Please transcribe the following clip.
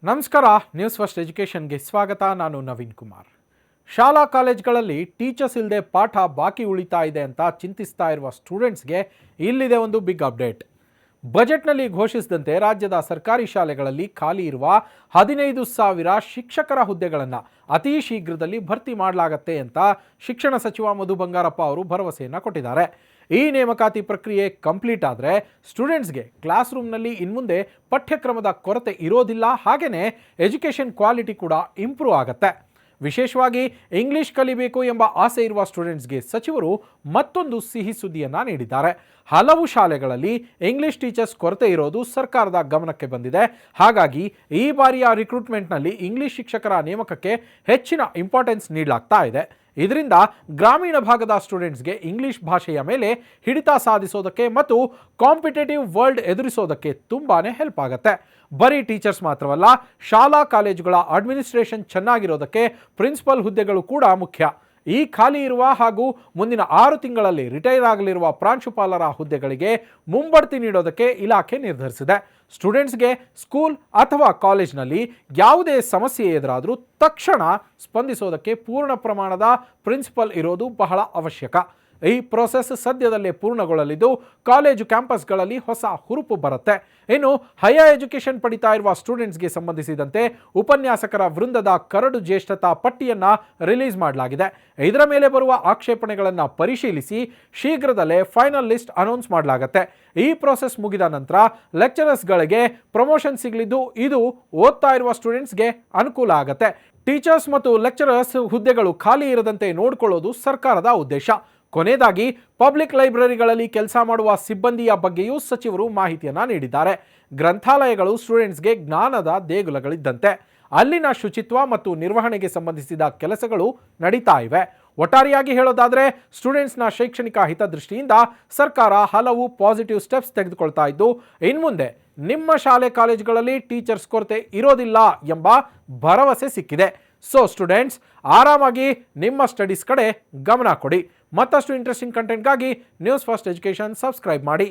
ನಮಸ್ಕಾರ. News first ಎಜುಕೇಷನ್ಗೆ ಸ್ವಾಗತ. ನಾನು ನವೀನ್ ಕುಮಾರ್. ಶಾಲಾ ಕಾಲೇಜ್ಗಳಲ್ಲಿ ಟೀಚರ್ಸ್ ಇಲ್ಲದೆ ಪಾಠ ಬಾಕಿ ಉಳಿತಾ ಇದೆ ಅಂತ ಚಿಂತಿಸ್ತಾ ಇರುವ ಸ್ಟೂಡೆಂಟ್ಸ್ಗೆ ಇಲ್ಲಿದೆ ಒಂದು ಬಿಗ್ ಅಪ್ಡೇಟ್. ಬಜೆಟ್ನಲ್ಲಿ ಘೋಷಿಸಿದಂತೆ ರಾಜ್ಯದ ಸರ್ಕಾರಿ ಶಾಲೆಗಳಲ್ಲಿ ಖಾಲಿ ಇರುವ 15,000 ಶಿಕ್ಷಕರ ಹುದ್ದೆಗಳನ್ನು ಅತಿ ಶೀಘ್ರದಲ್ಲಿ ಭರ್ತಿ ಮಾಡಲಾಗತ್ತೆ ಅಂತ ಶಿಕ್ಷಣ ಸಚಿವ ಮಧು ಬಂಗಾರಪ್ಪ ಅವರು ಭರವಸೆಯನ್ನು ಕೊಟ್ಟಿದ್ದಾರೆ. ಈ ನೇಮಕಾತಿ ಪ್ರಕ್ರಿಯೆ ಕಂಪ್ಲೀಟ್ ಆದರೆ ಸ್ಟೂಡೆಂಟ್ಸ್ಗೆ ಕ್ಲಾಸ್ ರೂಮ್ನಲ್ಲಿ ಇನ್ಮುಂದೆ ಪಠ್ಯಕ್ರಮದ ಕೊರತೆ ಇರೋದಿಲ್ಲ, ಹಾಗೆಯೇ ಎಜುಕೇಷನ್ ಕ್ವಾಲಿಟಿ ಕೂಡ ಇಂಪ್ರೂವ್ ಆಗುತ್ತೆ. ವಿಶೇಷವಾಗಿ ಇಂಗ್ಲಿಷ್ ಕಲಿಬೇಕು ಎಂಬ ಆಸೆ ಇರುವ ಸ್ಟೂಡೆಂಟ್ಸ್ಗೆ ಸಚಿವರು ಮತ್ತೊಂದು ಸಿಹಿ ಸುದ್ದಿಯನ್ನು ನೀಡಿದ್ದಾರೆ. ಹಲವು ಶಾಲೆಗಳಲ್ಲಿ ಇಂಗ್ಲಿಷ್ ಟೀಚರ್ಸ್ ಕೊರತೆ ಇರೋದು ಸರ್ಕಾರದ ಗಮನಕ್ಕೆ ಬಂದಿದೆ. ಹಾಗಾಗಿ ಈ ಬಾರಿಯ ರಿಕ್ರೂಟ್ಮೆಂಟ್ನಲ್ಲಿ ಇಂಗ್ಲಿಷ್ ಶಿಕ್ಷಕರ ನೇಮಕಕ್ಕೆ ಹೆಚ್ಚಿನ ಇಂಪಾರ್ಟೆನ್ಸ್ ನೀಡಲಾಗ್ತಾ ಇದೆ. ಇದರಿಂದ ಗ್ರಾಮೀಣ ಭಾಗದ ಸ್ಟೂಡೆಂಟ್ಸ್ಗೆ ಇಂಗ್ಲಿಷ್ ಭಾಷೆಯ ಮೇಲೆ ಹಿಡಿತ ಸಾಧಿಸೋದಕ್ಕೆ ಮತ್ತು ಕಾಂಪಿಟೇಟಿವ್ ವರ್ಲ್ಡ್ ಎದುರಿಸೋದಕ್ಕೆ ತುಂಬಾ ಹೆಲ್ಪ್ ಆಗುತ್ತೆ. ಬರೀ ಟೀಚರ್ಸ್ ಮಾತ್ರವಲ್ಲ, ಶಾಲಾ ಕಾಲೇಜುಗಳ ಅಡ್ಮಿನಿಸ್ಟ್ರೇಷನ್ ಚೆನ್ನಾಗಿರೋದಕ್ಕೆ ಪ್ರಿನ್ಸಿಪಲ್ ಹುದ್ದೆಗಳು ಕೂಡ ಮುಖ್ಯ. ಈ ಖಾಲಿ ಇರುವ ಹಾಗೂ ಮುಂದಿನ 6 ತಿಂಗಳಲ್ಲಿ ರಿಟೈರ್ ಆಗಲಿರುವ ಪ್ರಾಂಶುಪಾಲರ ಹುದ್ದೆಗಳಿಗೆ ಮುಂಬಡ್ತಿ ನೀಡೋದಕ್ಕೆ ಇಲಾಖೆ ನಿರ್ಧರಿಸಿದೆ. ಸ್ಟೂಡೆಂಟ್ಸ್ಗೆ ಸ್ಕೂಲ್ ಅಥವಾ ಕಾಲೇಜ್ನಲ್ಲಿ ಯಾವುದೇ ಸಮಸ್ಯೆ ಎದುರಾದರೂ ತಕ್ಷಣ ಸ್ಪಂದಿಸೋದಕ್ಕೆ ಪೂರ್ಣ ಪ್ರಮಾಣದ ಪ್ರಿನ್ಸಿಪಲ್ ಇರೋದು ಬಹಳ ಅವಶ್ಯಕ. ಈ ಪ್ರೋಸೆಸ್ ಸದ್ಯದಲ್ಲೇ ಪೂರ್ಣಗೊಳ್ಳಲಿದ್ದು ಕಾಲೇಜು ಕ್ಯಾಂಪಸ್ಗಳಲ್ಲಿ ಹೊಸ ಹುರುಪು ಬರುತ್ತೆ. ಇನ್ನು ಹೈಯರ್ ಎಜುಕೇಷನ್ ಪಡಿತಾ ಇರುವ ಸ್ಟೂಡೆಂಟ್ಸ್ಗೆ ಸಂಬಂಧಿಸಿದಂತೆ ಉಪನ್ಯಾಸಕರ ವೃಂದದ ಕರಡು ಜ್ಯೇಷ್ಠತಾ ಪಟ್ಟಿಯನ್ನು ರಿಲೀಸ್ ಮಾಡಲಾಗಿದೆ. ಇದರ ಮೇಲೆ ಬರುವ ಆಕ್ಷೇಪಣೆಗಳನ್ನು ಪರಿಶೀಲಿಸಿ ಶೀಘ್ರದಲ್ಲೇ ಫೈನಲ್ ಲಿಸ್ಟ್ ಅನೌನ್ಸ್ ಮಾಡಲಾಗುತ್ತೆ. ಈ ಪ್ರೋಸೆಸ್ ಮುಗಿದ ನಂತರ ಲೆಕ್ಚರರ್ಸ್ಗಳಿಗೆ ಪ್ರಮೋಷನ್ ಸಿಗಲಿದ್ದು ಇದು ಓದ್ತಾ ಇರುವ ಸ್ಟೂಡೆಂಟ್ಸ್ಗೆ ಅನುಕೂಲ ಆಗುತ್ತೆ. ಟೀಚರ್ಸ್ ಮತ್ತು ಲೆಕ್ಚರರ್ಸ್ ಹುದ್ದೆಗಳು ಖಾಲಿ ಇರದಂತೆ ನೋಡಿಕೊಳ್ಳೋದು ಸರ್ಕಾರದ ಉದ್ದೇಶ. ಕೊನೆಯದಾಗಿ ಪಬ್ಲಿಕ್ ಲೈಬ್ರರಿಗಳಲ್ಲಿ ಕೆಲಸ ಮಾಡುವ ಸಿಬ್ಬಂದಿಯ ಬಗ್ಗೆಯೂ ಸಚಿವರು ಮಾಹಿತಿಯನ್ನು ನೀಡಿದ್ದಾರೆ. ಗ್ರಂಥಾಲಯಗಳು ಸ್ಟೂಡೆಂಟ್ಸ್ಗೆ ಜ್ಞಾನದ ದೇಗುಲಗಳಿದ್ದಂತೆ. ಅಲ್ಲಿನ ಶುಚಿತ್ವ ಮತ್ತು ನಿರ್ವಹಣೆಗೆ ಸಂಬಂಧಿಸಿದ ಕೆಲಸಗಳು ನಡೀತಾ ಇವೆ. ಒಟ್ಟಾರೆಯಾಗಿ ಹೇಳೋದಾದರೆ ಸ್ಟೂಡೆಂಟ್ಸ್ನ ಶೈಕ್ಷಣಿಕ ಹಿತದೃಷ್ಟಿಯಿಂದ ಸರ್ಕಾರ ಹಲವು ಪಾಸಿಟಿವ್ ಸ್ಟೆಪ್ಸ್ ತೆಗೆದುಕೊಳ್ತಾ ಇದ್ದು ಇನ್ಮುಂದೆ ನಿಮ್ಮ ಶಾಲೆ ಕಾಲೇಜುಗಳಲ್ಲಿ ಟೀಚರ್ಸ್ ಕೊರತೆ ಇರೋದಿಲ್ಲ ಎಂಬ ಭರವಸೆ ಸಿಕ್ಕಿದೆ. ಸೊ ಸ್ಟೂಡೆಂಟ್ಸ್, ಆರಾಮಾಗಿ ನಿಮ್ಮ ಸ್ಟಡೀಸ್ ಕಡೆ ಗಮನ ಕೊಡಿ. ಮತ್ತಷ್ಟು ಇಂಟ್ರೆಸ್ಟಿಂಗ್ ಕಂಟೆಂಟ್ಗಾಗಿ ನ್ಯೂಸ್ ಫಸ್ಟ್ ಎಜುಕೇಷನ್ ಸಬ್ಸ್ಕ್ರೈಬ್ ಮಾಡಿ.